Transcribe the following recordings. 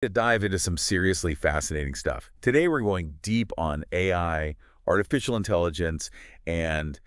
To dive into some seriously fascinating stuff. Today we're going deep on AI, artificial intelligence, and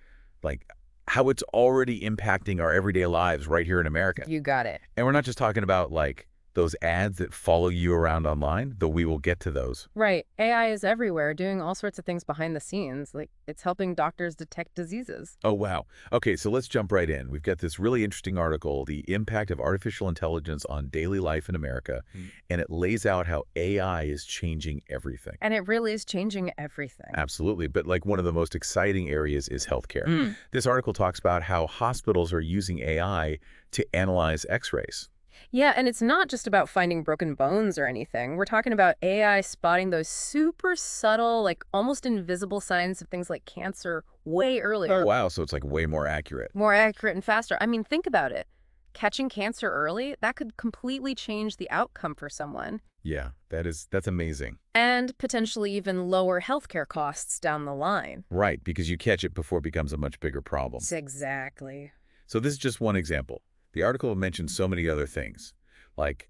like how it's already impacting our everyday lives right here in America. You got it. And we're not just talking about like those ads that follow you around online, though we will get to those. Right. AI is everywhere, doing all sorts of things behind the scenes. Like, it's helping doctors detect diseases. Oh, wow. Okay, so let's jump right in. We've got this really interesting article, The Impact of Artificial Intelligence on Daily Life in America, and it lays out how AI is changing everything. And it really is changing everything. Absolutely. But like one of the most exciting areas is healthcare. Mm. This article talks about how hospitals are using AI to analyze x-rays. Yeah, and it's not just about finding broken bones or anything. We're talking about AI spotting those super subtle, like almost invisible signs of things like cancer way earlier. Wow, so it's like way more accurate. More accurate and faster. I mean, think about it. Catching cancer early, that could completely change the outcome for someone Yeah, that's amazing. and potentially even lower healthcare costs down the line. Right, because you catch it before it becomes a much bigger problem. Exactly. So this is just one example. The article mentions so many other things, like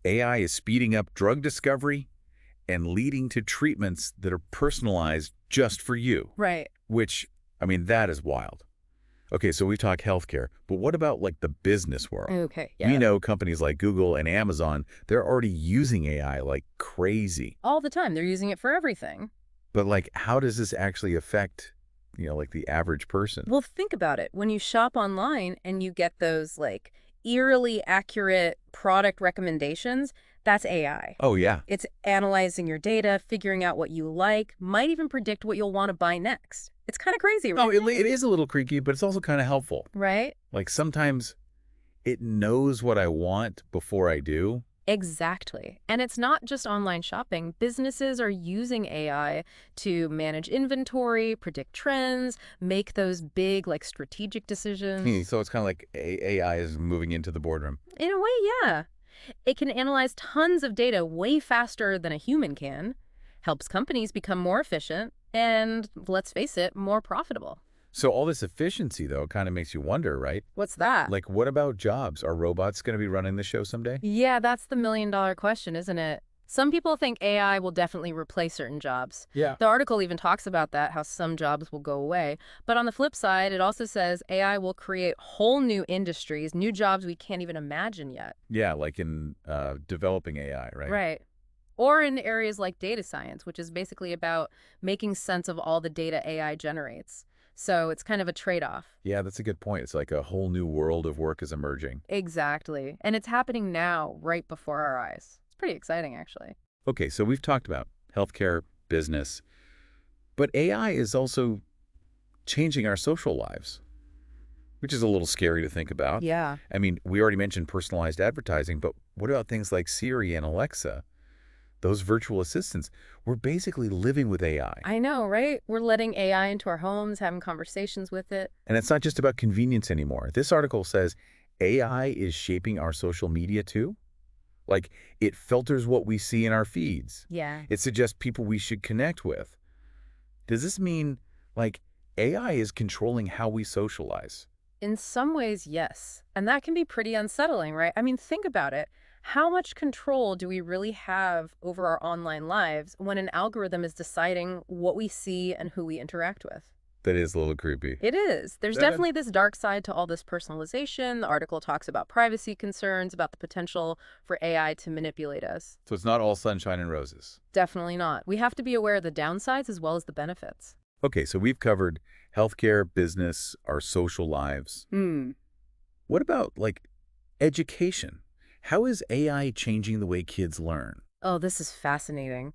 AI is speeding up drug discovery and leading to treatments that are personalized just for you, Right. which, I mean, that is wild. Okay, so we talk healthcare, but what about like the business world? Okay. We Yeah. know companies like Google and Amazon, they're already using AI like crazy. All the time. They're using it for everything. But like, how does this actually affect, like the average person? Well, think about it. When you shop online and you get those like eerily accurate product recommendations, that's AI. Oh, yeah. It's analyzing your data, figuring out what you like, might even predict what you'll want to buy next. It's kind of crazy, No, right? it is a little creaky, but it's also kind of helpful. Right? Like sometimes it knows what I want before I do. Exactly. And it's not just online shopping. Businesses are using AI to manage inventory, predict trends, make those big, like, strategic decisions. So it's kind of like AI is moving into the boardroom. In a way, yeah. It can analyze tons of data way faster than a human can, helps companies become more efficient, and, let's face it, more profitable. So all this efficiency, though, kind of makes you wonder, right? What's that? Like, what about jobs? Are robots going to be running the show someday? Yeah, that's the million-dollar question, isn't it? Some people think AI will definitely replace certain jobs. Yeah. The article even talks about that, how some jobs will go away. But on the flip side, it also says AI will create whole new industries, new jobs we can't even imagine yet. Yeah, like in developing AI, right? Right. Or in areas like data science, which is basically about making sense of all the data AI generates. So it's kind of a trade-off. Yeah, that's a good point. It's like a whole new world of work is emerging. Exactly. And it's happening now, right before our eyes. It's pretty exciting, actually. Okay, so we've talked about healthcare, business, but AI is also changing our social lives, which is a little scary to think about. Yeah. I mean, we already mentioned personalized advertising, but what about things like Siri and Alexa? Those virtual assistants, we're basically living with AI. I know, right? We're letting AI into our homes, having conversations with it. And it's not just about convenience anymore. This article says AI is shaping our social media too. Like, it filters what we see in our feeds. Yeah. It suggests people we should connect with. Does this mean, like, AI is controlling how we socialize? In some ways, yes. And that can be pretty unsettling, right? I mean, think about it. How much control do we really have over our online lives when an algorithm is deciding what we see and who we interact with? That is a little creepy. It is. There's That- definitely this dark side to all this personalization. The article talks about privacy concerns, about the potential for AI to manipulate us. So it's not all sunshine and roses. Definitely not. We have to be aware of the downsides as well as the benefits. Okay, so we've covered healthcare, business, our social lives. What about, like, education? How is AI changing the way kids learn? Oh, this is fascinating.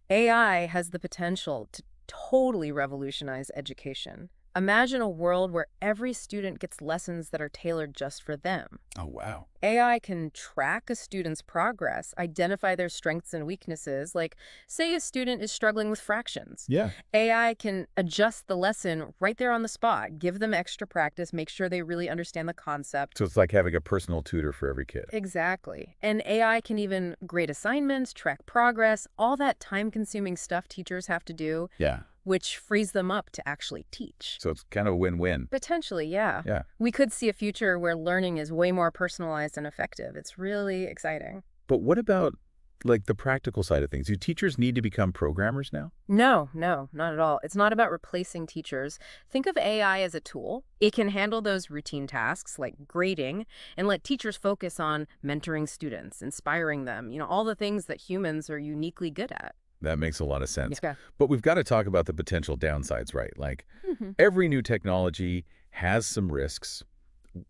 AI has the potential to totally revolutionize education. Imagine a world where every student gets lessons that are tailored just for them. Oh, wow. AI can track a student's progress, identify their strengths and weaknesses, like say a student is struggling with fractions. Yeah. AI can adjust the lesson right there on the spot, give them extra practice, make sure they really understand the concept. So it's like having a personal tutor for every kid. Exactly. And AI can even grade assignments, track progress, all that time-consuming stuff teachers have to do, Yeah. which frees them up to actually teach. So it's kind of a win-win. Potentially, yeah. Yeah. We could see a future where learning is way more personalized and effective. It's really exciting. But what about like the practical side of things, do teachers need to become programmers now? No, no, not at all. It's not about replacing teachers. Think of AI as a tool. It can handle those routine tasks like grading and let teachers focus on mentoring students, inspiring them, all the things that humans are uniquely good at. That makes a lot of sense. Yeah. But we've got to talk about the potential downsides, right? Like Mhm. every new technology has some risks.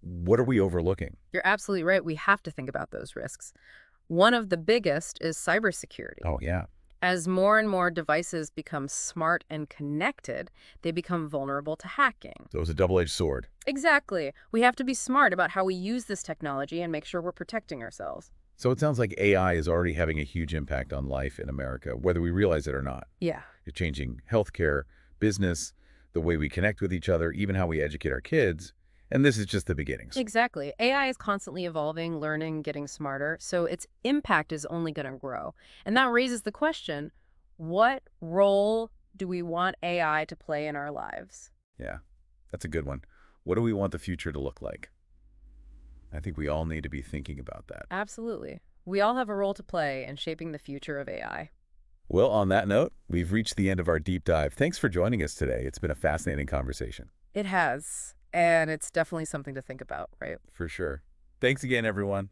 What are we overlooking? You're absolutely right. We have to think about those risks. One of the biggest is cybersecurity. Oh, yeah. As more and more devices become smart and connected, they become vulnerable to hacking. So it's a double-edged sword. Exactly. We have to be smart about how we use this technology and make sure we're protecting ourselves. So it sounds like AI is already having a huge impact on life in America, whether we realize it or not. Yeah. It's changing healthcare, business, the way we connect with each other, even how we educate our kids. And this is just the beginnings. Exactly. AI is constantly evolving, learning, getting smarter, so its impact is only going to grow. And that raises the question, what role do we want AI to play in our lives? Yeah, that's a good one. What do we want the future to look like? I think we all need to be thinking about that. Absolutely. We all have a role to play in shaping the future of AI. Well, on that note, we've reached the end of our deep dive. Thanks for joining us today. It's been a fascinating conversation. It has, and it's definitely something to think about, right? For sure. Thanks again, everyone.